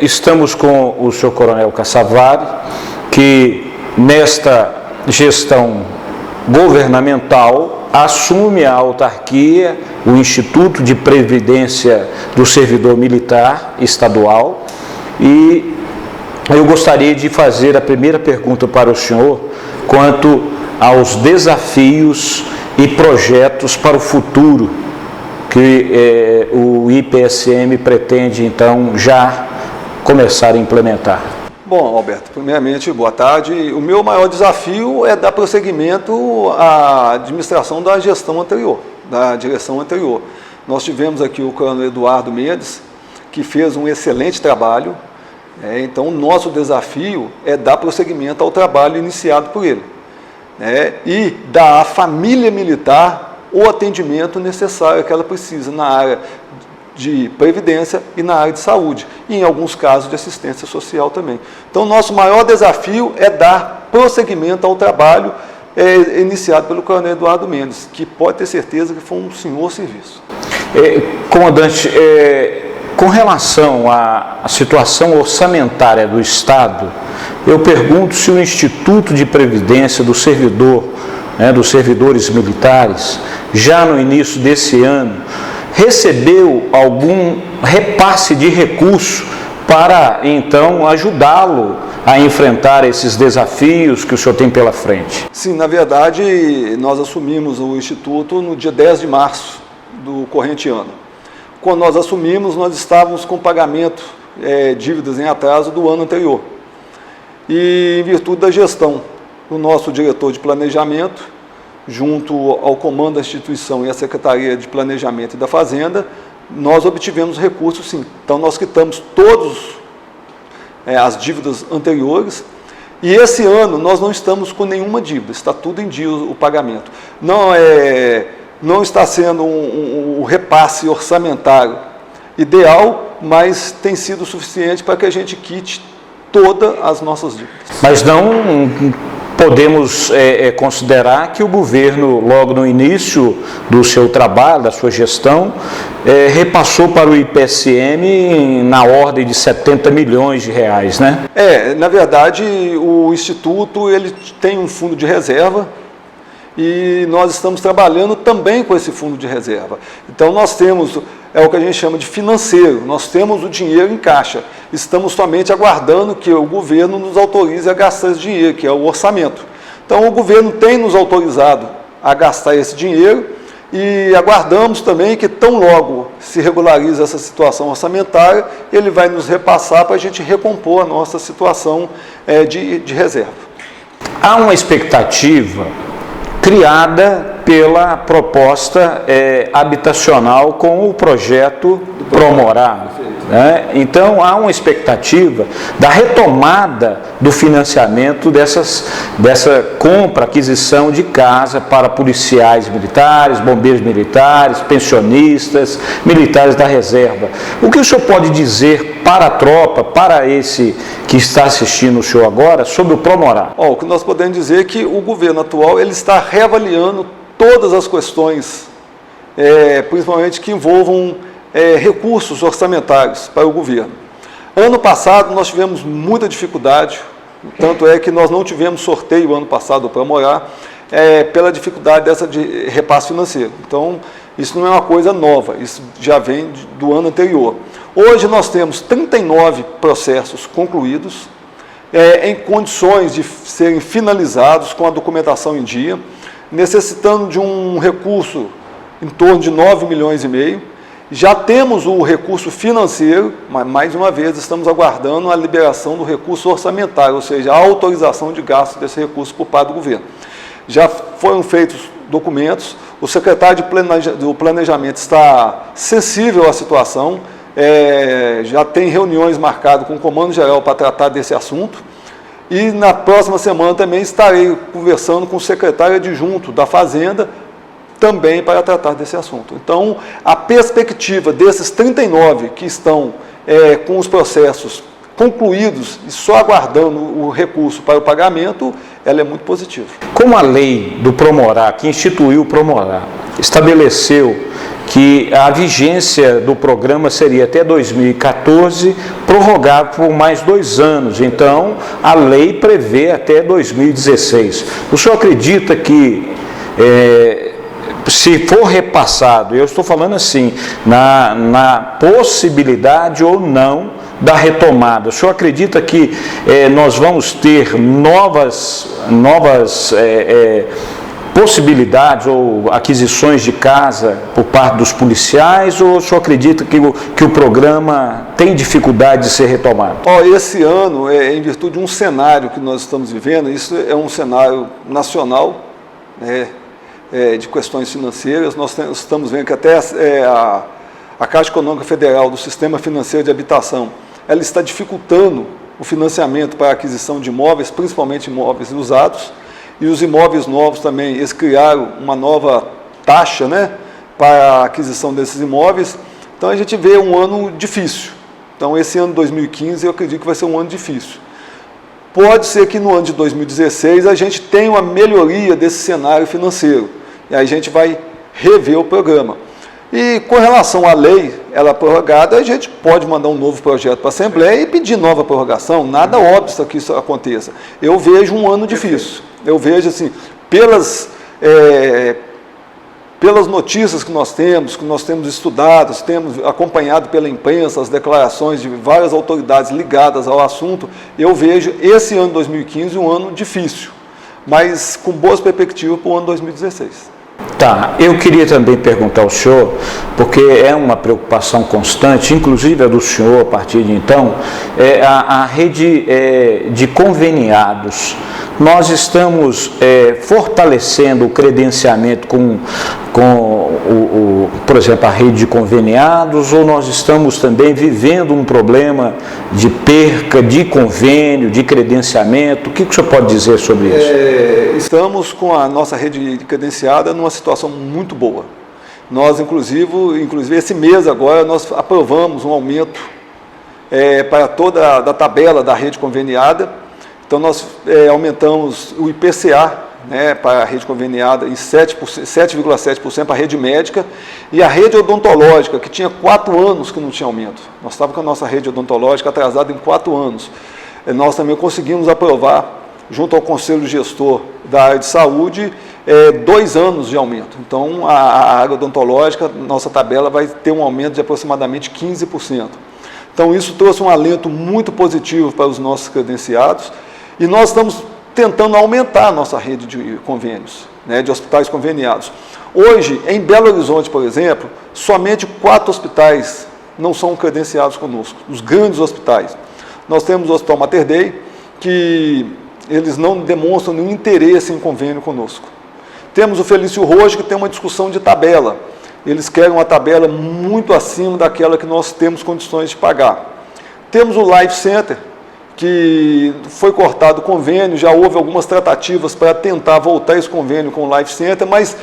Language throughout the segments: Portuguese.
Estamos com o senhor Coronel Caçavari, que nesta gestão governamental assume a autarquia, o Instituto de Previdência do Servidor Militar Estadual, e eu gostaria de fazer a primeira pergunta para o senhor quanto aos desafios e projetos para o futuro que o IPSM pretende, então, já começar a implementar. Bom, Alberto, primeiramente, boa tarde. O meu maior desafio é dar prosseguimento à administração da gestão anterior, da direção anterior. Nós tivemos aqui o coronel Eduardo Mendes, que fez um excelente trabalho. Então, o nosso desafio é dar prosseguimento ao trabalho iniciado por ele, e dar à família militar o atendimento necessário que ela precisa na área de previdência e na área de saúde, e em alguns casos de assistência social também. Então, nosso maior desafio é dar prosseguimento ao trabalho iniciado pelo coronel Eduardo Mendes, que pode ter certeza que foi um senhor serviço. Comandante, com relação à situação orçamentária do Estado, eu pergunto se o Instituto de Previdência do Servidor, dos servidores militares, já no início desse ano, recebeu algum repasse de recurso para, então, ajudá-lo a enfrentar esses desafios que o senhor tem pela frente? Sim, na verdade, nós assumimos o Instituto no dia 10 de março do corrente ano. Quando nós assumimos, nós estávamos com pagamento, dívidas em atraso do ano anterior. E, em virtude da gestão, o nosso diretor de planejamento, junto ao comando da instituição e à Secretaria de Planejamento e da Fazenda, nós obtivemos recursos, sim. Então, nós quitamos todas as dívidas anteriores, e esse ano nós não estamos com nenhuma dívida, está tudo em dia o pagamento. Não está sendo um repasse orçamentário ideal, mas tem sido suficiente para que a gente quite todas as nossas dívidas. Mas não podemos considerar que o governo, logo no início do seu trabalho, da sua gestão, repassou para o IPSM na ordem de 70 milhões de reais, né? Na verdade, o Instituto ele tem um fundo de reserva, e nós estamos trabalhando também com esse fundo de reserva. Então, nós temos, o que a gente chama de financeiro, nós temos o dinheiro em caixa, estamos somente aguardando que o governo nos autorize a gastar esse dinheiro, que é o orçamento. Então, o governo tem nos autorizado a gastar esse dinheiro e aguardamos também que, tão logo se regularize essa situação orçamentária, ele vai nos repassar para a gente recompor a nossa situação de reserva. Há uma expectativa criada pela proposta habitacional com o projeto Promorá. Então, há uma expectativa da retomada do financiamento dessa compra, aquisição de casa para policiais militares, bombeiros militares, pensionistas, militares da reserva. O que o senhor pode dizer para a tropa, para esse que está assistindo o senhor agora, sobre o Promorá? O que nós podemos dizer é que o governo atual ele está reavaliando todas as questões, principalmente que envolvam recursos orçamentários para o governo. Ano passado nós tivemos muita dificuldade, tanto é que nós não tivemos sorteio ano passado para morar, pela dificuldade dessa de repasse financeiro. Então, isso não é uma coisa nova, isso já vem do ano anterior. Hoje nós temos 39 processos concluídos, em condições de serem finalizados com a documentação em dia, necessitando de um recurso em torno de 9 milhões e meio. Já temos o recurso financeiro, mas mais uma vez estamos aguardando a liberação do recurso orçamentário, ou seja, a autorização de gasto desse recurso por parte do governo. Já foram feitos documentos, o secretário do Planejamento está sensível à situação, já tem reuniões marcadas com o Comando Geral para tratar desse assunto, e na próxima semana também estarei conversando com o secretário adjunto da Fazenda, também para tratar desse assunto. Então, a perspectiva desses 39 que estão com os processos concluídos e só aguardando o recurso para o pagamento, ela é muito positiva. Como a lei do Promorá, que instituiu o Promorá, estabeleceu que a vigência do programa seria até 2014, prorrogado por mais 2 anos. Então, a lei prevê até 2016. O senhor acredita que, se for repassado, eu estou falando assim, na possibilidade ou não da retomada, o senhor acredita que nós vamos ter novas possibilidades ou aquisições de casa por parte dos policiais, ou o senhor acredita que o programa tem dificuldade de ser retomado? Esse ano, em virtude de um cenário que nós estamos vivendo, isso é um cenário nacional, de questões financeiras. Nós estamos vendo que até a Caixa Econômica Federal do Sistema Financeiro de Habitação, ela está dificultando o financiamento para a aquisição de imóveis, principalmente imóveis usados, e os imóveis novos também, eles criaram uma nova taxa, para a aquisição desses imóveis. Então a gente vê um ano difícil. Então esse ano 2015 eu acredito que vai ser um ano difícil. Pode ser que no ano de 2016 a gente tenha uma melhoria desse cenário financeiro, e aí a gente vai rever o programa. E com relação à lei, ela prorrogada, a gente pode mandar um novo projeto para a Assembleia e pedir nova prorrogação, nada óbvio que isso aconteça. Eu vejo um ano difícil, eu vejo assim, pelas notícias que nós temos estudado, temos acompanhado pela imprensa as declarações de várias autoridades ligadas ao assunto, eu vejo esse ano 2015 um ano difícil, mas com boas perspectivas para o ano 2016. Tá, eu queria também perguntar ao senhor, porque é uma preocupação constante, inclusive a do senhor a partir de então, a rede de conveniados. Nós estamos fortalecendo o credenciamento com por exemplo, a rede de conveniados, ou nós estamos também vivendo um problema de perca de convênio, de credenciamento? O que o senhor pode dizer sobre isso? Estamos com a nossa rede credenciada numa situação muito boa. Nós, inclusive esse mês agora, nós aprovamos um aumento para toda a tabela da rede conveniada. Então, nós aumentamos o IPCA, para a rede conveniada em 7,7% para a rede médica, e a rede odontológica, que tinha 4 anos que não tinha aumento. Nós estávamos com a nossa rede odontológica atrasada em 4 anos. Nós também conseguimos aprovar, junto ao Conselho Gestor da área de saúde, 2 anos de aumento. Então, a área odontológica, nossa tabela vai ter um aumento de aproximadamente 15%. Então, isso trouxe um alento muito positivo para os nossos credenciados, e nós estamos tentando aumentar a nossa rede de convênios, de hospitais conveniados. Hoje, em Belo Horizonte, por exemplo, somente 4 hospitais não são credenciados conosco, os grandes hospitais. Nós temos o Hospital Mater Dei, que eles não demonstram nenhum interesse em convênio conosco. Temos o Felício Rojo, que tem uma discussão de tabela. Eles querem uma tabela muito acima daquela que nós temos condições de pagar. Temos o Life Center, que foi cortado o convênio, já houve algumas tratativas para tentar voltar esse convênio com o Life Center, mas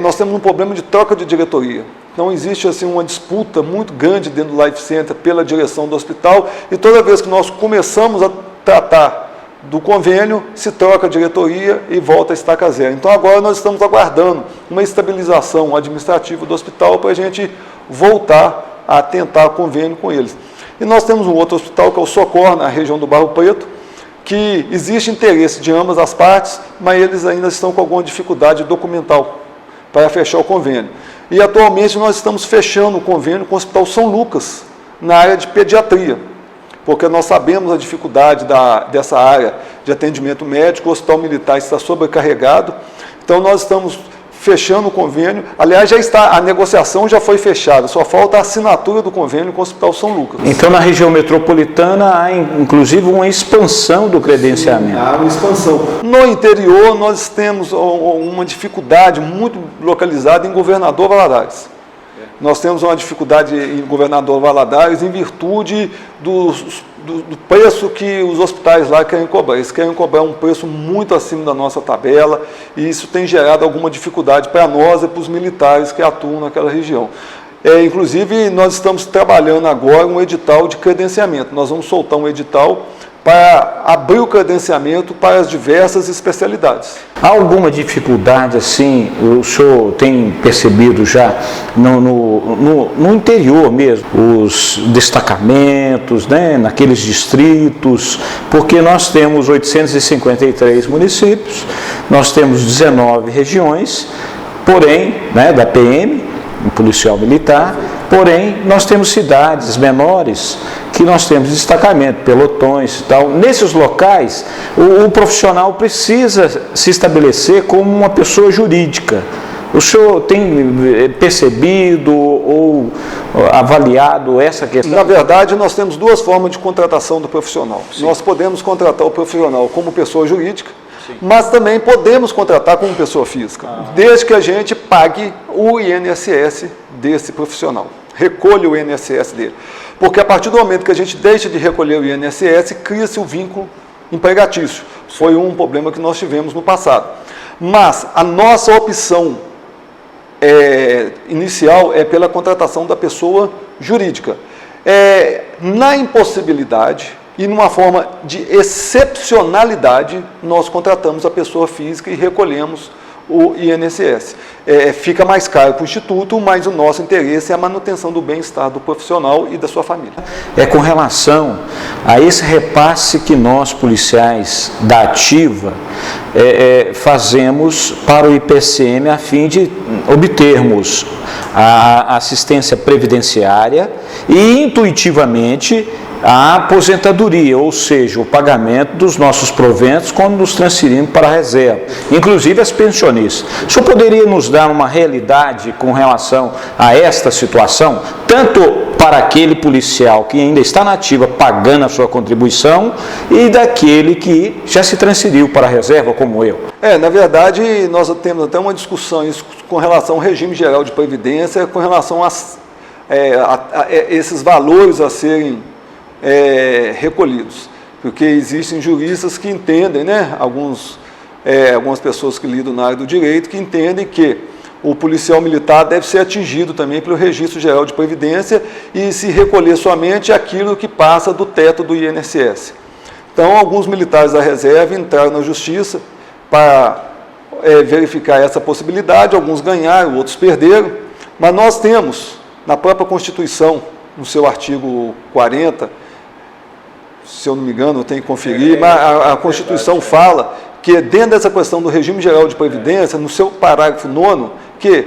nós temos um problema de troca de diretoria. Então existe assim, uma disputa muito grande dentro do Life Center pela direção do hospital, e toda vez que nós começamos a tratar do convênio, se troca a diretoria e volta a estaca zero. Então agora nós estamos aguardando uma estabilização administrativa do hospital para a gente voltar a tentar convênio com eles. E nós temos um outro hospital, que é o Socorro, na região do Barro Preto, que existe interesse de ambas as partes, mas eles ainda estão com alguma dificuldade documental para fechar o convênio. E atualmente nós estamos fechando o convênio com o Hospital São Lucas, na área de pediatria, porque nós sabemos a dificuldade dessa área de atendimento médico. O Hospital Militar está sobrecarregado, então nós estamos fechando o convênio. Aliás, a negociação já foi fechada, só falta a assinatura do convênio com o Hospital São Lucas. Então, na região metropolitana, há inclusive uma expansão do credenciamento. Sim, há uma expansão. No interior, nós temos uma dificuldade muito localizada em Governador Valadares. Nós temos uma dificuldade em Governador Valadares em virtude do preço que os hospitais lá querem cobrar. Eles querem cobrar um preço muito acima da nossa tabela, e isso tem gerado alguma dificuldade para nós e para os militares que atuam naquela região. Inclusive, nós estamos trabalhando agora um edital de credenciamento. Nós vamos soltar um edital para abrir o credenciamento para as diversas especialidades. Há alguma dificuldade, assim, o senhor tem percebido já no interior mesmo, os destacamentos, né, naqueles distritos, porque nós temos 853 municípios, nós temos 19 regiões, porém, né, da PM, policial militar, porém nós temos cidades menores que nós temos destacamento, pelotões e tal. Nesses locais, o profissional precisa se estabelecer como uma pessoa jurídica. O senhor tem percebido ou avaliado essa questão? Na verdade, nós temos duas formas de contratação do profissional. Sim. Nós podemos contratar o profissional como pessoa jurídica, sim, mas também podemos contratar como pessoa física, desde que a gente pague o INSS desse profissional, recolha o INSS dele. Porque a partir do momento que a gente deixa de recolher o INSS, cria-se o vínculo empregatício. Foi um problema que nós tivemos no passado. Mas a nossa opção inicial é pela contratação da pessoa jurídica. Na impossibilidade e numa forma de excepcionalidade, nós contratamos a pessoa física e recolhemos o INSS. Fica mais caro para o Instituto, mas o nosso interesse é a manutenção do bem-estar do profissional e da sua família. Com relação a esse repasse que nós, policiais da ativa, fazemos para o IPCM a fim de obtermos a assistência previdenciária e, intuitivamente, a aposentadoria, ou seja, o pagamento dos nossos proventos quando nos transferimos para a reserva, inclusive as pensionistas. O senhor poderia nos dar uma realidade com relação a esta situação, tanto para aquele policial que ainda está na ativa pagando a sua contribuição e daquele que já se transferiu para a reserva, como eu? Na verdade, nós temos até uma discussão isso com relação ao regime geral de previdência, com relação a esses valores a serem recolhidos, porque existem juristas que entendem, né, algumas pessoas que lidam na área do direito, que entendem que o policial militar deve ser atingido também pelo Registro Geral de Previdência e se recolher somente aquilo que passa do teto do INSS. Então, alguns militares da reserva entraram na justiça para verificar essa possibilidade, alguns ganharam, outros perderam, mas nós temos, na própria Constituição, no seu artigo 40, se eu não me engano, eu tenho que conferir, mas a Constituição fala que dentro dessa questão do regime geral de previdência, no seu parágrafo 9º, que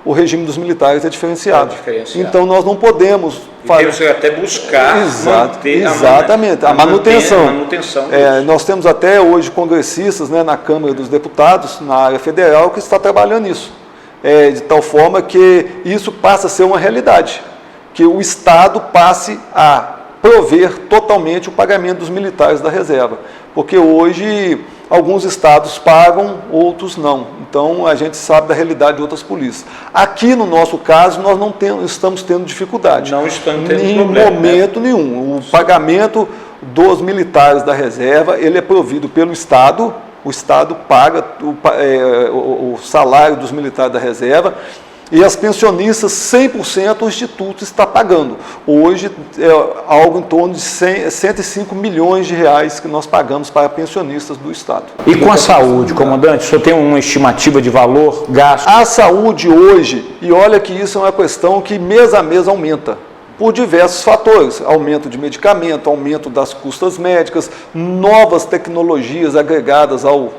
o regime dos militares é diferenciado. Então nós não podemos fazer. Temos que até buscar exatamente, a manutenção. Nós temos até hoje congressistas, né, na Câmara dos Deputados, na área federal, que está trabalhando nisso. De tal forma que isso passa a ser uma realidade, que o Estado passe a prover totalmente o pagamento dos militares da reserva, porque hoje alguns estados pagam, outros não. Então a gente sabe da realidade de outras polícias. Aqui no nosso caso nós não estamos tendo dificuldade. Não estamos tendo em problema, momento nenhum. O pagamento dos militares da reserva, ele é provido pelo Estado. O Estado paga o salário dos militares da reserva. E as pensionistas, 100% o Instituto está pagando. Hoje é algo em torno de 105 milhões de reais que nós pagamos para pensionistas do Estado. E com a saúde, comandante, o senhor tem uma estimativa de valor gasto? A saúde hoje, e olha que isso é uma questão que mês a mês aumenta, por diversos fatores, aumento de medicamento, aumento das custas médicas, novas tecnologias agregadas ao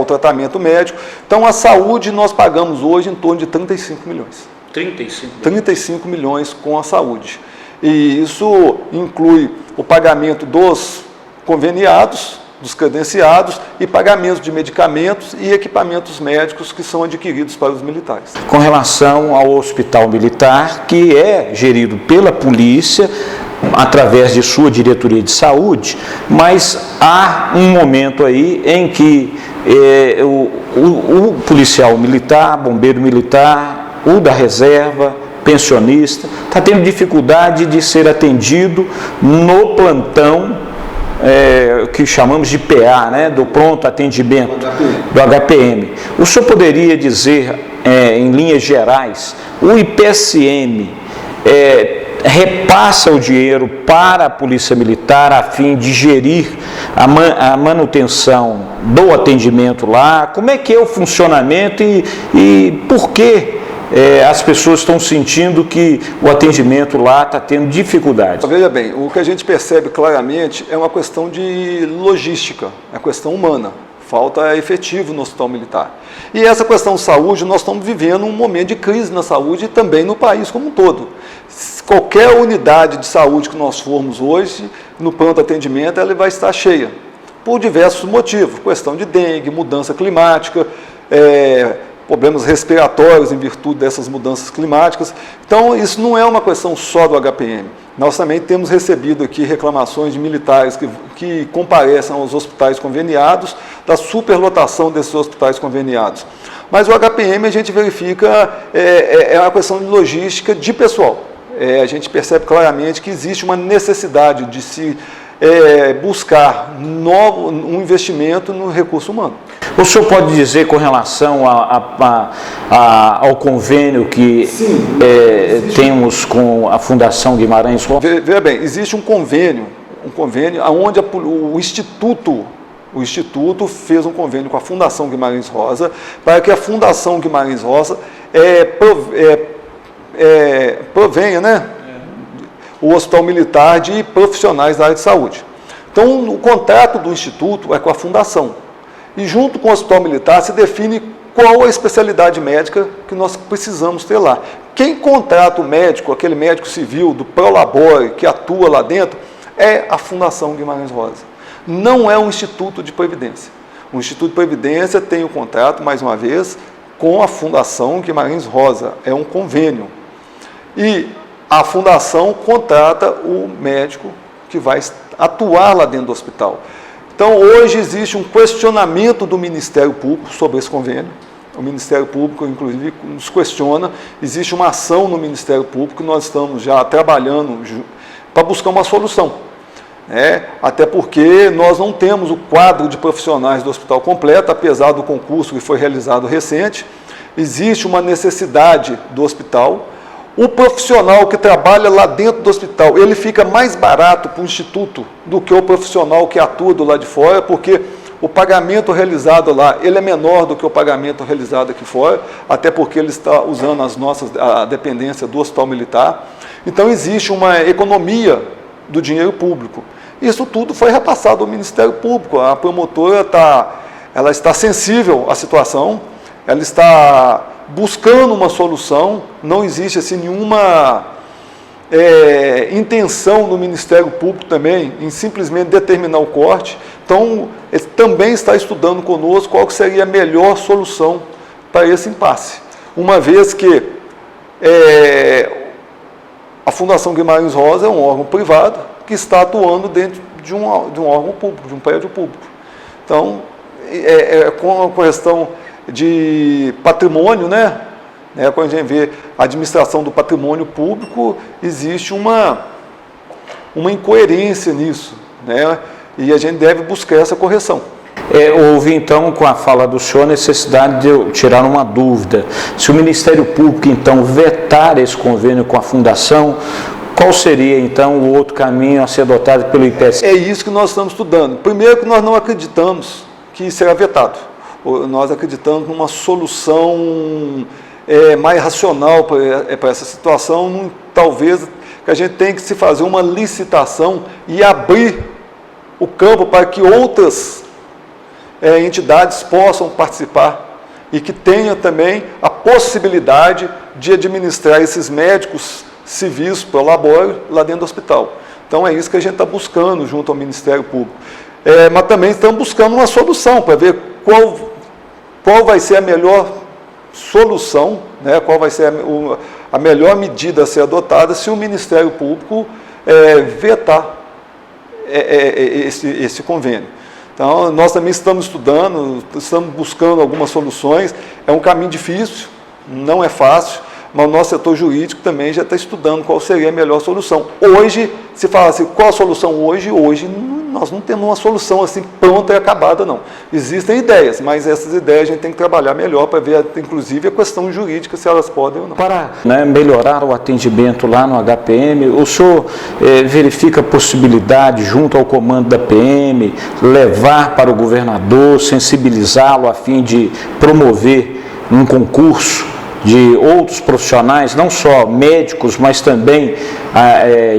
tratamento médico. Então, a saúde nós pagamos hoje em torno de 35 milhões. 35 milhões com a saúde. E isso inclui o pagamento dos conveniados, dos credenciados e pagamento de medicamentos e equipamentos médicos que são adquiridos para os militares. Com relação ao hospital militar, que é gerido pela polícia, através de sua diretoria de saúde, mas há um momento aí em que o policial militar, bombeiro militar, o da reserva, pensionista, está tendo dificuldade de ser atendido no plantão que chamamos de PA, né, do pronto atendimento, do HPM. O senhor poderia dizer, em linhas gerais, o IPSM repassa o dinheiro para a Polícia Militar a fim de gerir a manutenção do atendimento lá? Como é que é o funcionamento e por que as pessoas estão sentindo que o atendimento lá está tendo dificuldade? Veja bem, o que a gente percebe claramente é uma questão de logística, é uma questão humana. Falta efetivo no hospital militar. E essa questão de saúde, nós estamos vivendo um momento de crise na saúde e também no país como um todo. Qualquer unidade de saúde que nós formos hoje, no pronto atendimento, ela vai estar cheia, por diversos motivos. Questão de dengue, mudança climática, problemas respiratórios em virtude dessas mudanças climáticas. Então, isso não é uma questão só do HPM. Nós também temos recebido aqui reclamações de militares que comparecem aos hospitais conveniados, da superlotação desses hospitais conveniados. Mas o HPM a gente verifica, é uma questão de logística de pessoal. A gente percebe claramente que existe uma necessidade de se buscar um investimento no recurso humano. O senhor pode dizer com relação ao convênio que temos com a Fundação Guimarães Rosa? Veja bem, existe um convênio onde o Instituto fez um convênio com a Fundação Guimarães Rosa para que a Fundação Guimarães Rosa provenha, né, o Hospital Militar de profissionais da área de saúde. Então, o contrato do Instituto é com a Fundação. E junto com o Hospital Militar se define qual a especialidade médica que nós precisamos ter lá. Quem contrata o médico, aquele médico civil do Prolabore que atua lá dentro, é a Fundação Guimarães Rosa. Não é um Instituto de Previdência. O Instituto de Previdência tem o contrato, mais uma vez, com a Fundação Guimarães Rosa. É um convênio. E a Fundação contrata o médico que vai atuar lá dentro do hospital. Então, hoje existe um questionamento do Ministério Público sobre esse convênio. O Ministério Público, inclusive, nos questiona. Existe uma ação no Ministério Público que nós estamos já trabalhando para buscar uma solução. Até porque nós não temos o quadro de profissionais do hospital completo, apesar do concurso que foi realizado recente. Existe uma necessidade do hospital. O profissional que trabalha lá dentro do hospital, ele fica mais barato para o Instituto do que o profissional que atua do lado de fora, porque o pagamento realizado lá, ele é menor do que o pagamento realizado aqui fora, até porque ele está usando a dependência do Hospital Militar. Então, existe uma economia do dinheiro público. Isso tudo foi repassado ao Ministério Público. A promotora ela está sensível à situação, ela está buscando uma solução, não existe assim nenhuma intenção no Ministério Público também em simplesmente determinar o corte. Então, ele também está estudando conosco qual seria a melhor solução para esse impasse. Uma vez que a Fundação Guimarães Rosa é um órgão privado que está atuando dentro de um órgão público, de um prédio público. Então, com a questão de patrimônio, né? Quando a gente vê a administração do patrimônio público, existe uma incoerência nisso, né? E a gente deve buscar essa correção. Houve então, com a fala do senhor, a necessidade de eu tirar uma dúvida. Se o Ministério Público então vetar esse convênio com a Fundação, qual seria então o outro caminho a ser adotado pelo IPSM? É isso que nós estamos estudando. Primeiro que nós não acreditamos que será vetado. Nós acreditamos numa solução mais racional para essa situação. Talvez que a gente tenha que se fazer uma licitação e abrir o campo para que outras entidades possam participar e que tenha também a possibilidade de administrar esses médicos civis pro labore lá dentro do hospital. Então é isso que a gente está buscando junto ao Ministério Público. Mas também estamos buscando uma solução para ver qual vai ser a melhor solução, né? Qual vai ser a melhor medida a ser adotada se o Ministério Público vetar esse convênio. Então, nós também estamos estudando, estamos buscando algumas soluções. É um caminho difícil, não é fácil, mas o nosso setor jurídico também já está estudando qual seria a melhor solução. Hoje, se fala assim, qual a solução hoje? Hoje nós não temos uma solução assim pronta e acabada, não. Existem ideias, mas essas ideias a gente tem que trabalhar melhor para ver, inclusive, a questão jurídica, se elas podem ou não. Para melhorar o atendimento lá no HPM, o senhor verifica a possibilidade, junto ao comando da PM, levar para o governador, sensibilizá-lo a fim de promover um concurso de outros profissionais, não só médicos, mas também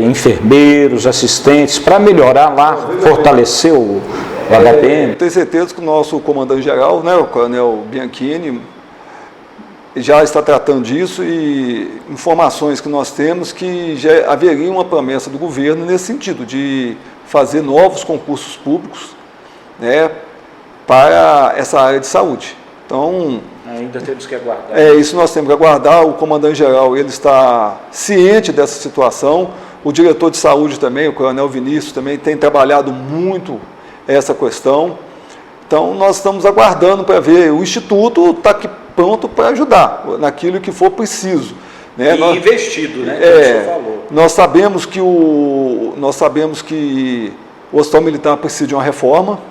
enfermeiros, assistentes, para melhorar lá, fortalecer o HPM? Tenho certeza que o nosso comandante-geral, né, o coronel Bianchini, já está tratando disso, e informações que nós temos que já haveria uma promessa do governo nesse sentido, de fazer novos concursos públicos, né, para essa área de saúde. Então, ainda temos que aguardar. Isso nós temos que aguardar. O comandante-geral, ele está ciente dessa situação. O diretor de saúde também, o coronel Vinícius, também tem trabalhado muito essa questão. Então, nós estamos aguardando para ver. O Instituto está aqui pronto para ajudar naquilo que for preciso. Né? E investido, né? Como o senhor falou. Nós sabemos que o Hospital Militar precisa de uma reforma.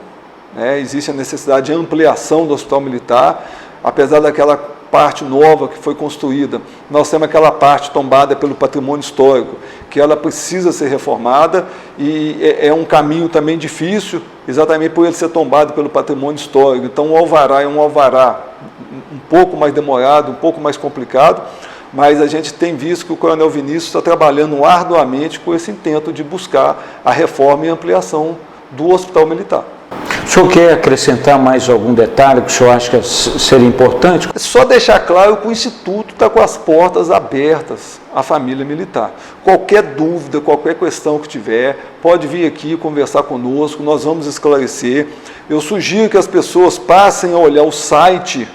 Existe a necessidade de ampliação do Hospital Militar, apesar daquela parte nova que foi construída, nós temos aquela parte tombada pelo patrimônio histórico, que ela precisa ser reformada, e é um caminho também difícil, exatamente por ele ser tombado pelo patrimônio histórico. Então o alvará é um alvará um pouco mais demorado, um pouco mais complicado, mas a gente tem visto que o coronel Vinícius está trabalhando arduamente com esse intento de buscar a reforma e ampliação do Hospital Militar. O senhor quer acrescentar mais algum detalhe que o senhor acha que seria importante? Só deixar claro que o Instituto está com as portas abertas à família militar. Qualquer dúvida, qualquer questão que tiver, pode vir aqui conversar conosco, nós vamos esclarecer. Eu sugiro que as pessoas passem a olhar o site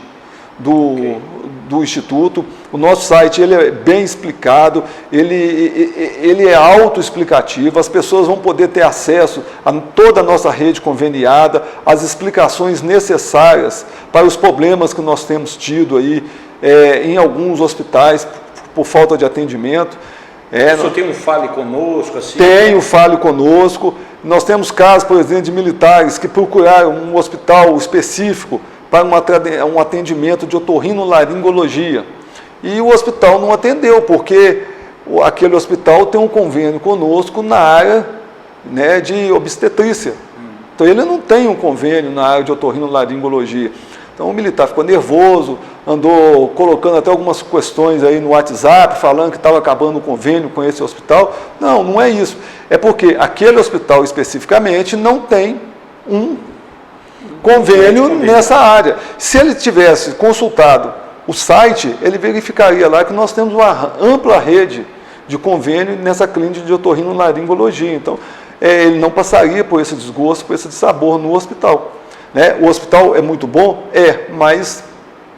do Instituto. O nosso site, ele é bem explicado, ele é autoexplicativo, as pessoas vão poder ter acesso a toda a nossa rede conveniada, as explicações necessárias para os problemas que nós temos tido aí em alguns hospitais por falta de atendimento. O senhor tem um Fale Conosco? Assim? Tem o Fale Conosco. Nós temos casos, por exemplo, de militares que procuraram um hospital específico para um atendimento de otorrinolaringologia. E o hospital não atendeu, porque aquele hospital tem um convênio conosco na área, né, de obstetrícia. Então ele não tem um convênio na área de otorrinolaringologia. Então o militar ficou nervoso, andou colocando até algumas questões aí no WhatsApp, falando que estava acabando o convênio com esse hospital. Não, não é isso. É porque aquele hospital especificamente não tem um convênio nessa área. Se ele tivesse consultado o site, ele verificaria lá que nós temos uma ampla rede de convênio nessa clínica de otorrinolaringologia. Então, ele não passaria por esse desgosto, por esse dissabor no hospital. Né? O hospital é muito bom? Mas,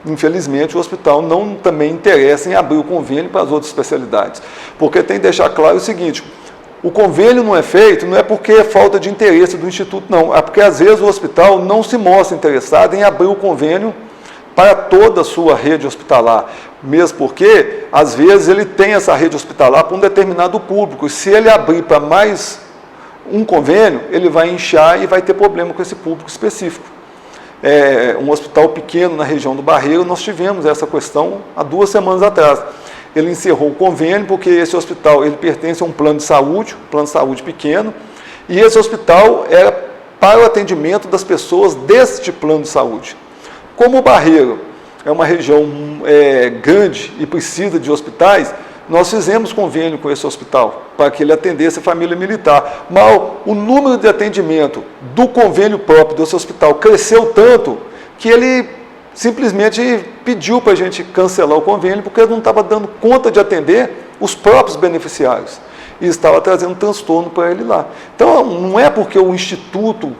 infelizmente, o hospital não também interessa em abrir o convênio para as outras especialidades. Porque tem que deixar claro o seguinte: o convênio não é feito, não é porque é falta de interesse do Instituto, não. É porque, às vezes, o hospital não se mostra interessado em abrir o convênio para toda a sua rede hospitalar, mesmo porque, às vezes, ele tem essa rede hospitalar para um determinado público, e se ele abrir para mais um convênio, ele vai inchar e vai ter problema com esse público específico. Um hospital pequeno na região do Barreiro, nós tivemos essa questão há 2 semanas atrás. Ele encerrou o convênio porque esse hospital ele pertence a um plano de saúde pequeno, e esse hospital era para o atendimento das pessoas deste plano de saúde. Como o Barreiro é uma região grande e precisa de hospitais, nós fizemos convênio com esse hospital para que ele atendesse a família militar. Mas o número de atendimento do convênio próprio desse hospital cresceu tanto que ele simplesmente pediu para a gente cancelar o convênio porque ele não estava dando conta de atender os próprios beneficiários e estava trazendo transtorno para ele lá. Então, não é porque o Instituto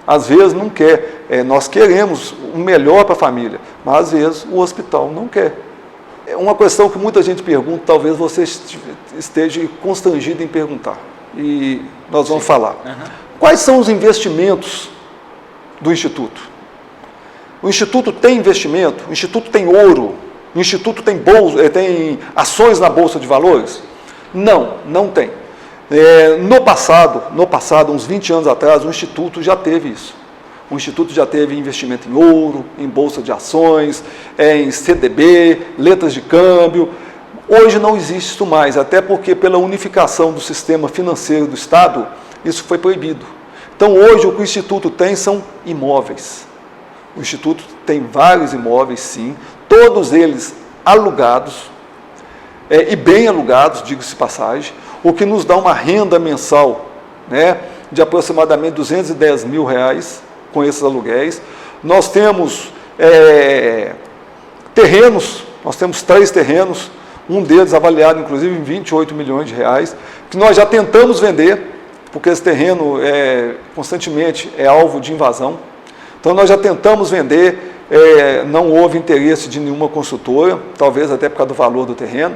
às vezes não quer, nós queremos o melhor para a família, mas às vezes o hospital não quer. É uma questão que muita gente pergunta, talvez você esteja constrangido em perguntar, e nós vamos falar. Quais são os investimentos do Instituto? O Instituto tem investimento? O Instituto tem ouro? O Instituto tem ações na Bolsa de Valores? Não, não tem. No passado, uns 20 anos atrás, o Instituto já teve isso. O Instituto já teve investimento em ouro, em bolsa de ações, em CDB, letras de câmbio. Hoje não existe isso mais, até porque pela unificação do sistema financeiro do Estado, isso foi proibido. Então hoje o que o Instituto tem são imóveis. O Instituto tem vários imóveis, sim, todos eles alugados, e bem alugados, diga-se de passagem, o que nos dá uma renda mensal, né, de aproximadamente R$210 mil com esses aluguéis. Nós temos terrenos, nós temos 3 terrenos, um deles avaliado inclusive em R$28 milhões, que nós já tentamos vender, porque esse terreno constantemente é alvo de invasão. Então nós já tentamos vender, não houve interesse de nenhuma construtora, talvez até por causa do valor do terreno.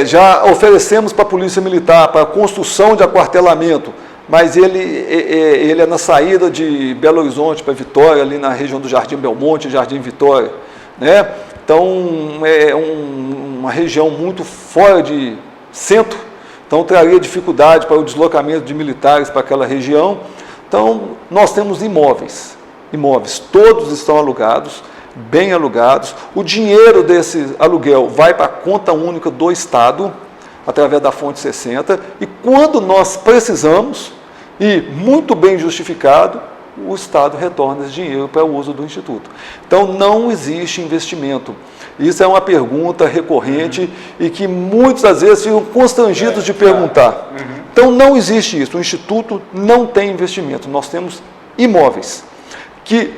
Já oferecemos para a Polícia Militar, para a construção de aquartelamento, mas ele é na saída de Belo Horizonte para Vitória, ali na região do Jardim Belmonte, Jardim Vitória, né? Então é uma região muito fora de centro, então traria dificuldade para o deslocamento de militares para aquela região. Então nós temos imóveis, todos estão alugados, bem alugados. O dinheiro desse aluguel vai para a conta única do Estado, através da fonte 60, e quando nós precisamos, e muito bem justificado, o Estado retorna esse dinheiro para o uso do Instituto. Então não existe investimento. Isso é uma pergunta recorrente e que muitas das vezes ficam constrangidos de perguntar. Então não existe isso. O Instituto não tem investimento. Nós temos imóveis que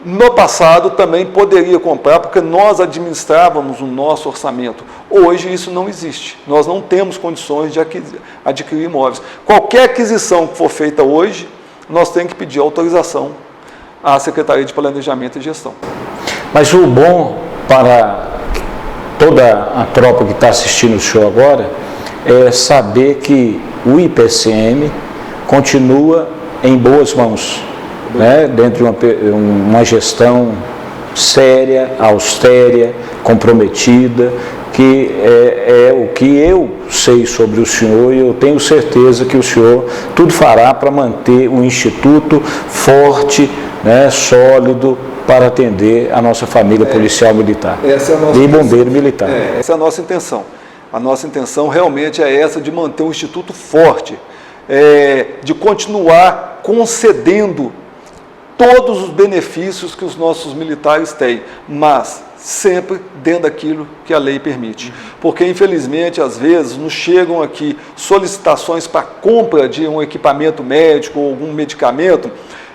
no passado também poderia comprar, porque nós administrávamos o nosso orçamento. Hoje isso não existe. Nós não temos condições de adquirir imóveis. Qualquer aquisição que for feita hoje, nós temos que pedir autorização à Secretaria de Planejamento e Gestão. Mas o bom para toda a tropa que está assistindo o show agora é saber que o IPCM continua em boas mãos, né? Dentro de uma gestão séria, austera, comprometida, que é o que eu sei sobre o senhor, e eu tenho certeza que o senhor tudo fará para manter o Instituto forte, né, sólido, para atender a nossa família policial militar e bombeiro militar. Essa é a nossa intenção. A nossa intenção realmente é essa, de manter o Instituto forte, de continuar concedendo todos os benefícios que os nossos militares têm, mas sempre dentro daquilo que a lei permite. Porque, infelizmente, às vezes, nos chegam aqui solicitações para compra de um equipamento médico ou algum medicamento,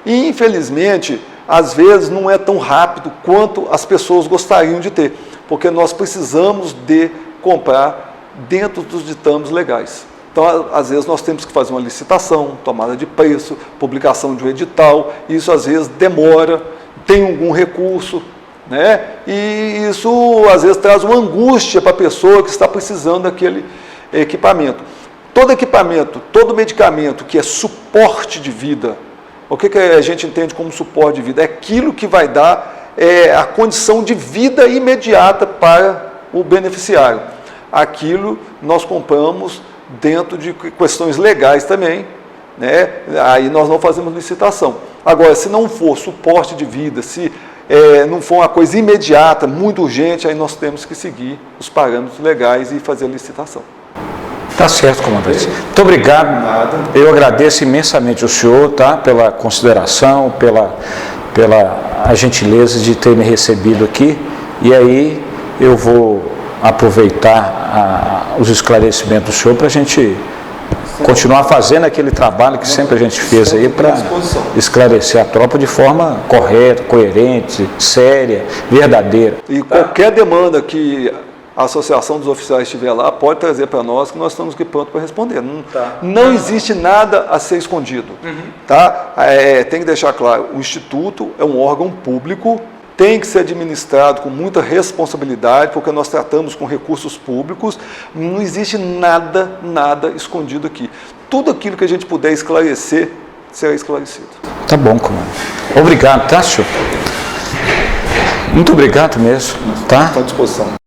e, infelizmente, às vezes não é tão rápido quanto as pessoas gostariam de ter, porque nós precisamos de comprar dentro dos ditames legais. Então, às vezes, nós temos que fazer uma licitação, tomada de preço, publicação de um edital, e isso às vezes demora, tem algum recurso, né? E isso às vezes traz uma angústia para a pessoa que está precisando daquele equipamento. Todo equipamento, todo medicamento que é suporte de vida, o que a gente entende como suporte de vida? É aquilo que vai dar a condição de vida imediata para o beneficiário. Aquilo nós compramos dentro de questões legais também, né? Aí nós não fazemos licitação. Agora, se não for suporte de vida, se não for uma coisa imediata, muito urgente, aí nós temos que seguir os parâmetros legais e fazer a licitação. Tá certo, comandante. Muito obrigado. Nada. Eu agradeço imensamente o senhor, tá? Pela consideração, pela a gentileza de ter me recebido aqui. E aí eu vou aproveitar os esclarecimentos do senhor para a gente continuar fazendo aquele trabalho que sempre a gente fez aí para esclarecer a tropa de forma correta, coerente, séria, verdadeira. E qualquer demanda que a Associação dos Oficiais estiver lá, pode trazer para nós, que nós estamos aqui prontos para responder. Não existe nada a ser escondido. Tá? Tem que deixar claro, o Instituto é um órgão público, tem que ser administrado com muita responsabilidade, porque nós tratamos com recursos públicos, não existe nada escondido aqui. Tudo aquilo que a gente puder esclarecer, será esclarecido. Tá bom, comandante. Obrigado, tá, senhor? Muito obrigado mesmo, tá? Estou à disposição.